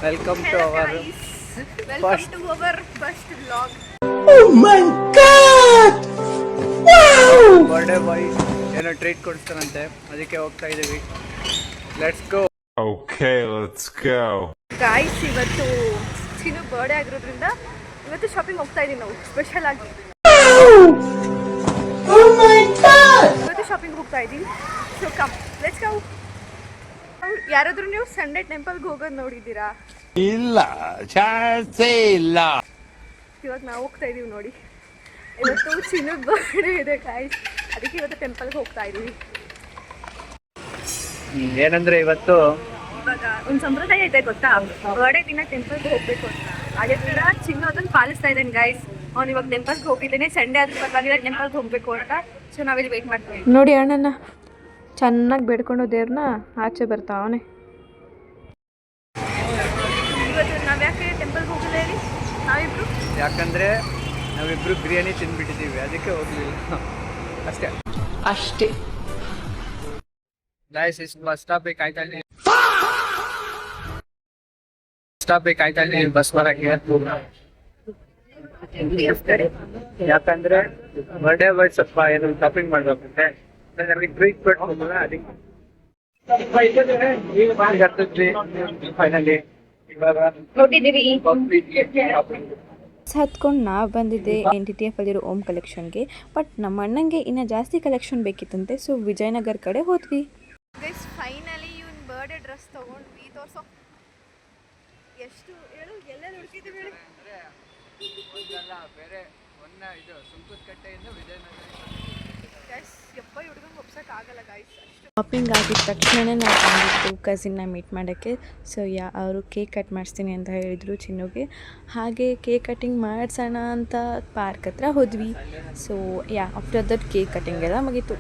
Welcome to Hello our guys, welcome first. to our first vlog. Birthday boy ಏನೋ treat ಕೊಡಿಸ್ತಾನಂತೆ, ಅದಕ್ಕೆ ಹೋಗ್ತಾ ಇದೀವಿ. Let's go. Okay, let's go. Guys, ಇವತ್ತು ಚಿನ್ನು birthday ಆಗಿರೋದ್ರಿಂದ ಇವತ್ತು ಶಾಪಿಂಗ್ ಹೋಗ್ತಾ ಇದೀವಿ ನಾವು ಸ್ಪೆಷಲ್ ಆಗಿ. ಇವತ್ತು ಶಾಪಿಂಗ್ ಹೋಗ್ತಾ ಇದೀವಿ. So come let's go. ಯಾರಾದ್ರೂ ನೀವು ಸಂಡೇ ಟೆಂಪಲ್ಗೆ ಹೋಗೋದು ನೋಡಿದ್ದೀರಾ? ಇಲ್ಲ, ಚಾನ್ಸೇ ಇಲ್ಲ. ಇವಾಗ ನಾವು ಹೋಗ್ತಾ ಇದೀವಿ ನೋಡಿ. ಇವತ್ತು ಚಿನ್ನದ ಬರ್ಡೇ ಇದೆ ಗಾಯ್ಸ್, ಅದಕ್ಕೆ ಇವತ್ತು ಟೆಂಪಲ್ಗೆ ಹೋಗ್ತಾ ಇದೀವಿ. ಏನಂದ್ರೆ ಇವತ್ತು ಇವಾಗ ಒಂದು ಸಂಪ್ರದಾಯ ಇದೆ ಗೊತ್ತಾ, ಬರ್ಡೇ ದಿನ ಟೆಂಪಲ್ಗೆ ಹೋಗ್ಬೇಕು ಅಂತ. ಅದೇ ತರ ಚಿನ್ನು ಅದನ್ನ ಪಾಲಿಸ್ತಾ ಇದ್ದಾನೆ ಗಾಯ್ಸ್. ಅವ್ನು ಇವಾಗ ಟೆಂಪಲ್ಗೆ ಹೋಗಿದ್ದೇನೆ, ಸಂಡೇ ಆದ್ರೂ ಪರವಾಗಿಲ್ಲ ಟೆಂಪಲ್ಗೆ ಹೋಗ್ಬೇಕು ಅಂತ. ಸೊ ನಾವಿಲ್ಲಿ ವೇಟ್ ಮಾಡ್ತೀವಿ ನೋಡಿ. ಅಣ್ಣನ ಚೆನ್ನಾಗಿ ಬೇಡ್ಕೊಂಡು ದೇವ್ರನ್ನ ಆಚೆ ಬರ್ತಾವನೆ. ಇವತ್ತು ನಾವು ಯಾಕೆ ಟೆಂಪಲ್ಗೆ ಹೋಗಿಲ್ಲ ಹೇಳಿ? ನಾವಿಬ್ರು ಯಾಕಂದ್ರೆ ನಾವಿಬ್ರು ಬಿರಿಯಾನಿ ತಿಂದ್ಬಿಟ್ಟಿದ್ದೀವಿ, ಅದಕ್ಕೆ ಹೋಗ್ಲಿಲ್ಲ ಅಷ್ಟೇ. ಗಾಯ್ಸ್ ಬಸ್ ಸ್ಟಾಪಿಗೆ ಕಾಯ್ತಾ ಇದ್ದೀನಿ. ಬಸ್ ಬರಕ್ಕೆ. ಯಾಕಂದ್ರೆ ಬರ್ಡೇ ಬಾಯ್ ಸ್ವಲ್ಪ ಏನು ಶಾಪಿಂಗ್ ಮಾಡ್ಬೇಕಂತೆ, ನಮಗೆ ಟ್ರೀಟ್ ಕೊಡ್ಬೋದಲ್ಲ, ಅದಕ್ಕೆ ಫೈನಲಿ ಇವಾಗ ಹತ್ಕೊಂಡು ನಾವು ಬಂದಿದ್ದೆ NTTF ಅಲ್ಲಿರೋ ಓಮ್ ಕಲೆಕ್ಷನ್ಗೆ. ಬಟ್ ನಮ್ಮ ಅಣ್ಣಂಗೆ ಇನ್ನೂ ಜಾಸ್ತಿ ಕಲೆಕ್ಷನ್ ಬೇಕಿತ್ತಂತೆ, ಸೊ ವಿಜಯನಗರ ಕಡೆ ಹೋದ್ವಿ. ಗೈಸ್ ಫೈನಲಿ ಇವನ್ ಬರ್ಡೇ ಡ್ರೆಸ್ ತಗೊಂಡ್ವಿ. ತೋರ್ಸೋ ಎಷ್ಟು ಹೇಳು, ಎಲ್ಲೆಲ್ಲಿ ಹುಡುಕಿದ್ದೀವಿ ಹೇಳಿ. ಬೇರೆ ಇದು ಸುಂಕದಕಟ್ಟೆಯಿಂದ ವಿಜಯನಗರ. ಗೈಸ್ ಯಪ್ಪ ಹುಡುಗಂಗೆ ಒಪ್ಸೋಕ್ಕಾಗಲ್ಲ ಗಾಯ್ಸ್. ಶಾಪಿಂಗ್ ಆಗಿದ ತಕ್ಷಣವೇ ನಾವು ಬಂದಿದ್ದು ಕಸಿನ್ನ ಮೀಟ್ ಮಾಡೋಕ್ಕೆ. ಸೊ ಅವರು ಕೇಕ್ ಕಟ್ ಮಾಡಿಸ್ತೀನಿ ಅಂತ ಹೇಳಿದರು ಚಿನ್ನುಗೆ. ಹಾಗೆ ಕೇಕ್ ಕಟ್ಟಿಂಗ್ ಮಾಡಿಸೋಣ ಅಂತ ಪಾರ್ಕ್ ಹತ್ರ ಹೋದ್ವಿ. So after that cake cutting ಎಲ್ಲ ಮುಗೀತು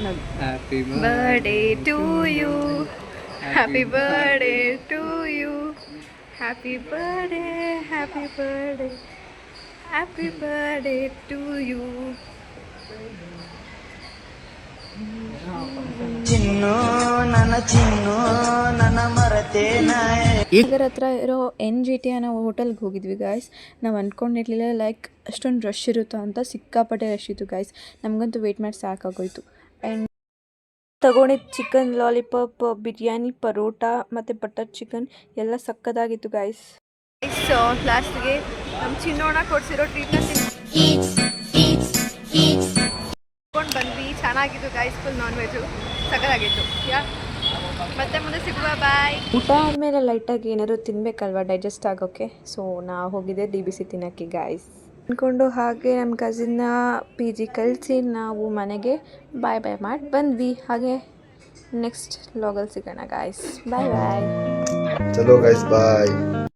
ನೋಡಿ. Happy birthday to you, happy birthday to you, happy birthday, happy birthday, happy birthday to you. ಇದರ ಹತ್ರ ಇರೋ NGT ಅನ್ನೋ ಹೋಟೆಲ್ಗೆ ಹೋಗಿದ್ವಿ ಗಾಯ್ಸ್. ನಾವು ಅಂದ್ಕೊಂಡಿರಲಿಲ್ಲ ಲೈಕ್ ಅಷ್ಟೊಂದು ರಶ್ ಇರುತ್ತೋ ಅಂತ. ಸಿಕ್ಕಾಪಟ್ಟೆ ರಶ್ ಇತ್ತು ಗಾಯ್ಸ್, ನಮಗಂತೂ ವೆಯ್ಟ್ ಮಾಡಿ ಸಾಕಾಗೋಯ್ತು. ಆ್ಯಂಡ್ ತಗೊಂಡಿದ್ದು ಚಿಕನ್ ಲಾಲಿಪಾಪ್, ಬಿರಿಯಾನಿ, ಪರೋಟ ಮತ್ತು ಬಟರ್ ಚಿಕನ್ ಎಲ್ಲ ಸಕ್ಕದಾಗಿತ್ತು ಗಾಯ್ಸ್. ಸೊ ಲಾಸ್ಟ್ಗೆ ನಮ್ಮ ಚಿನ್ನೋಣ ಕೊಡ್ಸಿರೋ ಟ್ರೀಟ್ನ ತಿನ್ಕೊಂಡು ಬಂದ್ವಿ. ಚೆನ್ನಾಗಿತ್ತು ಗಾಯ್ಸ್, ಫುಲ್ ನಾನ್ ವೆಜ್ಜು ಸಕ್ಕದಾಗಿತ್ತು. ಮತ್ತೆ ಮುಂದೆ ಸಿಗುವ, ಬಾಯ್. ಊಟ ಆದಮೇಲೆ ಲೈಟಾಗಿ ಏನಾದರೂ ತಿನ್ನಬೇಕಲ್ವ ಡೈಜೆಸ್ಟ್ ಆಗೋಕ್ಕೆ. ಸೊ ನಾವು ಹೋಗಿದ್ದೆ DBC ತಿನ್ನೋಕ್ಕೆ ಗಾಯ್ಸ್. ಅಂದ್ಕೊಂಡು ಹಾಗೆ ನಮ್ಮ ಕಸಿನ್ನ PG ಕಳಿಸಿ ನಾವು ಮನೆಗೆ ಬಾಯ್ ಮಾಡಿ ಬಂದ್ವಿ. ಹಾಗೆ ನೆಕ್ಸ್ಟ್ ವ್ಲಾಗಲ್ಲಿ ಸಿಗೋಣ ಗಾಯ್ಸ್. ಬಾಯ್ ಬಾಯ್. ಚಲೋ ಗೈಸ್, ಬಾಯ್.